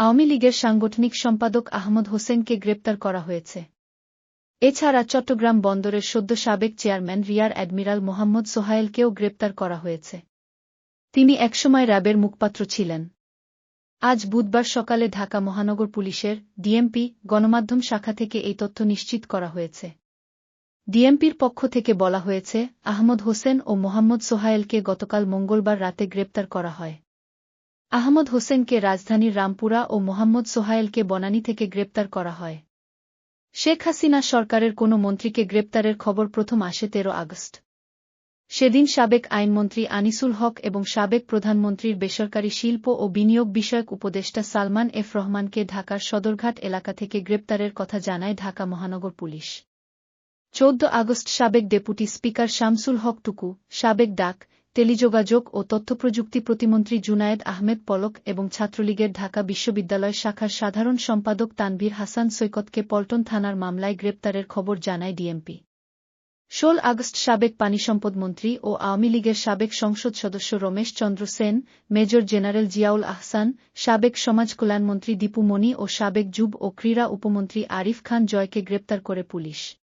আওয়ামী লীগের সাংগঠনিক সম্পাদক আহমদ হোসেনকে গ্রেপ্তার করা হয়েছে। এছাড়া চট্টগ্রাম বন্দরের সদ্য সাবেক চেয়ারম্যান রিয়ার অ্যাডমিরাল মোহাম্মদ সোহায়েলকেও গ্রেপ্তার করা হয়েছে। তিনি একসময় র্যাবের মুখপাত্র ছিলেন। আজ বুধবার সকালে ঢাকা মহানগর পুলিশের ডিএমপি গণমাধ্যম শাখা থেকে এই তথ্য নিশ্চিত করা হয়েছে। ডিএমপির পক্ষ থেকে বলা হয়েছে, আহমদ হোসেন ও মোহাম্মদ সোহায়েলকে গতকাল মঙ্গলবার রাতে গ্রেপ্তার করা হয়। আহমদ হোসেনকে রাজধানীর রামপুরা ও মোহাম্মদ সোহায়েলকে বনানী থেকে গ্রেপ্তার করা হয়। শেখ হাসিনা সরকারের কোনো মন্ত্রীকে গ্রেপ্তারের খবর প্রথম আসে 13 আগস্ট। সেদিন সাবেক আইনমন্ত্রী আনিসুল হক এবং সাবেক প্রধানমন্ত্রীর বেসরকারি শিল্প ও বিনিয়োগ বিষয়ক উপদেষ্টা সালমান এফ রহমানকে ঢাকার সদরঘাট এলাকা থেকে গ্রেপ্তারের কথা জানায় ঢাকা মহানগর পুলিশ। 14 আগস্ট সাবেক ডেপুটি স্পিকার শামসুল হক টুকু, সাবেক ডাক, টেলিযোগাযোগ ও তথ্যপ্রযুক্তি প্রতিমন্ত্রী জুনায়েদ আহমেদ পলক এবং ছাত্রলীগের ঢাকা বিশ্ববিদ্যালয় শাখার সাধারণ সম্পাদক তানভীর হাসান সৈকতকে পল্টন থানার মামলায় গ্রেপ্তারের খবর জানায় ডিএমপি। 16 আগস্ট সাবেক পানিসম্পদমন্ত্রী ও আওয়ামী লীগের সাবেক সংসদ সদস্য রমেশ চন্দ্র সেন, মেজর জেনারেল জিয়াউল আহসান, সাবেক সমাজ কল্যাণমন্ত্রী দীপু মনি ও সাবেক যুব ও ক্রীড়া উপমন্ত্রী আরিফ খান জয়কে গ্রেপ্তার করে পুলিশ।